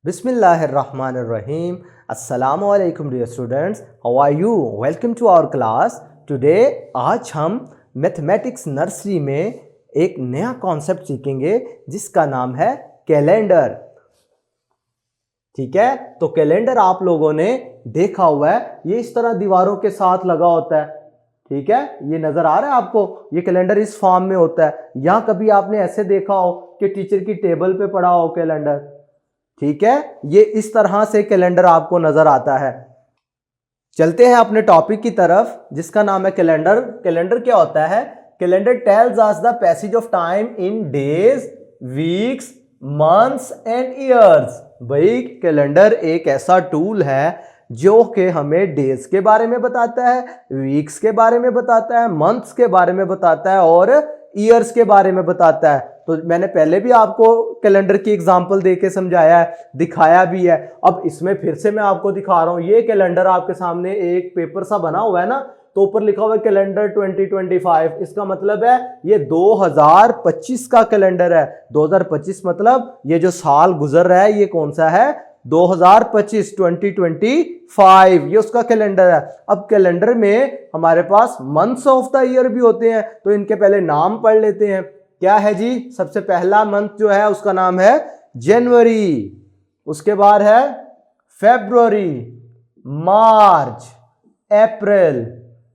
Bismillahirrahmanirrahim. Assalamu alaikum dear students. How are you? Welcome to our class. Today आज हम mathematics nursery में एक नया कॉन्सेप्ट सीखेंगे जिसका नाम है कैलेंडर। ठीक है, तो कैलेंडर आप लोगों ने देखा हुआ है, ये इस तरह दीवारों के साथ लगा होता है। ठीक है, ये नजर आ रहा है आपको, ये कैलेंडर इस फॉर्म में होता है। या कभी आपने ऐसे देखा हो कि टीचर की टेबल पे पड़ा हो कैलेंडर। ठीक है, ये इस तरह से कैलेंडर आपको नजर आता है। चलते हैं अपने टॉपिक की तरफ जिसका नाम है कैलेंडर। कैलेंडर क्या होता है? Calendar tells us the passage of time in days, weeks, months and years. भाई कैलेंडर एक ऐसा टूल है जो कि हमें डेज के बारे में बताता है, वीक्स के बारे में बताता है, मंथ्स के बारे में बताता है और ईयर्स के बारे में बताता है। तो मैंने पहले भी आपको कैलेंडर की एग्जांपल देके समझाया है, दिखाया भी है। अब इसमें फिर से मैं आपको दिखा रहा हूं। ये कैलेंडर आपके सामने एक पेपर सा बना हुआ है ना, तो ऊपर लिखा हुआ है कैलेंडर 2025। इसका मतलब है ये 2025 का कैलेंडर है। 2025 मतलब ये जो साल गुजर रहा है ये कौन सा है? 2025, 2025 ये उसका कैलेंडर है। अब कैलेंडर में हमारे पास मंथ्स ऑफ द ईयर भी होते हैं, तो इनके पहले नाम पढ़ लेते हैं। क्या है जी? सबसे पहला मंथ जो है उसका नाम है जनवरी, उसके बाद है फरवरी, मार्च, अप्रैल,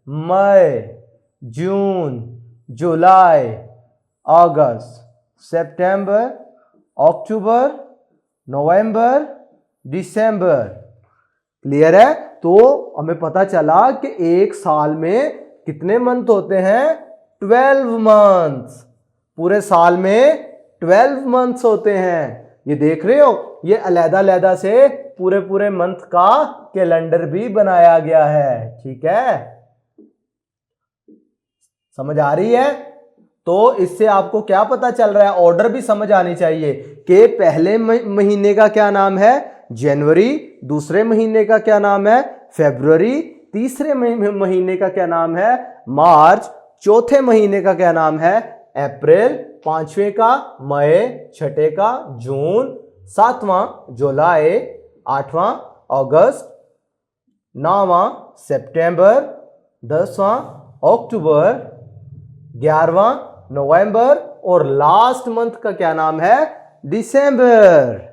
मई, जून, जुलाई, अगस्त, सितंबर, अक्टूबर, नवंबर, दिसंबर। क्लियर है? तो हमें पता चला कि एक साल में कितने मंथ होते हैं? 12 मंथ्स। पूरे साल में 12 मंथ्स होते हैं। ये देख रहे हो, ये अलग-अलग से पूरे पूरे मंथ का कैलेंडर भी बनाया गया है। ठीक है, समझ आ रही है? तो इससे आपको क्या पता चल रहा है? ऑर्डर भी समझ आनी चाहिए कि पहले महीने का क्या नाम है? जनवरी। दूसरे महीने का क्या नाम है? फरवरी। तीसरे महीने का क्या नाम है? मार्च। चौथे महीने का क्या नाम है? अप्रैल। पांचवें का मई, छठे का जून, सातवां जुलाई, आठवां अगस्त, नौवां सितंबर, 10वां अक्टूबर, 11वां नवंबर और लास्ट मंथ का क्या नाम है? दिसंबर।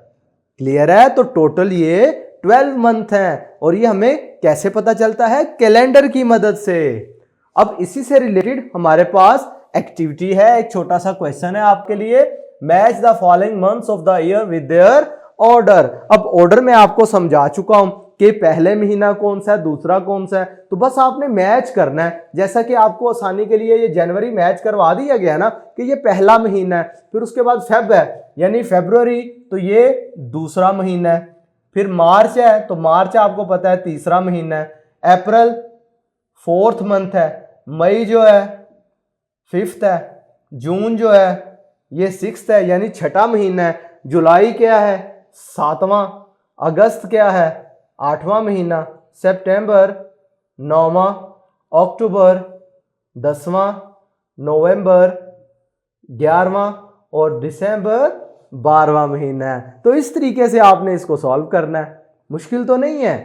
क्लियर है? तो टोटल ये 12 मंथ हैं और ये हमें कैसे पता चलता है? कैलेंडर की मदद से। अब इसी से रिलेटेड हमारे पास एक्टिविटी है, एक छोटा सा क्वेश्चन है आपके लिए। Match the following months of the year with their order. अब ऑर्डर में आपको समझा चुका हूं कि पहले महीना कौन सा है, दूसरा कौन सा है, तो बस आपने मैच करना है। जैसा कि आपको आसानी के लिए ये जनवरी मैच करवा दिया गया ना कि ये पहला महीना है, फिर उसके बाद फेब है यानी फरवरी, तो ये दूसरा महीना है। फिर मार्च है तो मार्च आपको पता है तीसरा महीना है। अप्रैल 4th मंथ है। मई जो है 5th है। जून जो है ये 6th है यानी छठा महीना है। जुलाई क्या है? 7वां। अगस्त क्या है? 8वां महीना। सितंबर 9वां। अक्टूबर 10वां। नवंबर 11वां और दिसंबर 12वां महीना है। तो इस तरीके से आपने इसको सॉल्व करना है, मुश्किल तो नहीं है।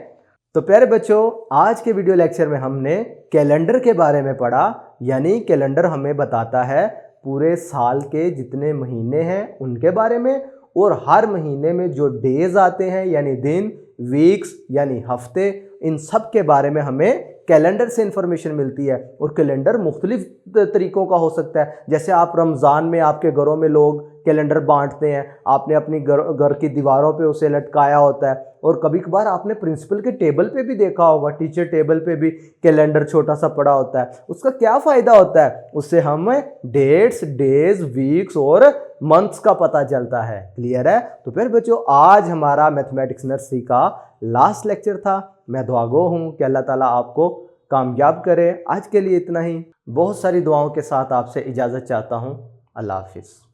तो प्यारे बच्चों, आज के वीडियो लेक्चर में हमने कैलेंडर के बारे में पढ़ा। यानी कैलेंडर हमें बताता है पूरे साल के जितने महीने हैं उनके बारे में, और हर महीने में जो डेज आते हैं यानी दिन, वीक्स यानी हफ्ते, इन सब के बारे में हमें कैलेंडर से इंफॉर्मेशन मिलती है। और कैलेंडर मुख्तलिफ तरीकों का हो सकता है। जैसे आप रमज़ान में आपके घरों में लोग कैलेंडर बांटते हैं, आपने अपनी घर की दीवारों पे उसे लटकाया होता है। और कभी कभार आपने प्रिंसिपल के टेबल पे भी देखा होगा, टीचर टेबल पे भी कैलेंडर छोटा सा पड़ा होता है। उसका क्या फ़ायदा होता है? उससे हमें डेट्स, डेज, वीक्स और मंथ्स का पता चलता है। क्लियर है? तो फिर बच्चों, आज हमारा मैथमेटिक्स नर्सरी का लास्ट लेक्चर था। मैं दुआगो हूँ कि अल्लाह ताला आपको कामयाब करे। आज के लिए इतना ही। बहुत सारी दुआओं के साथ आपसे इजाज़त चाहता हूँ। अल्लाह हाफिज़।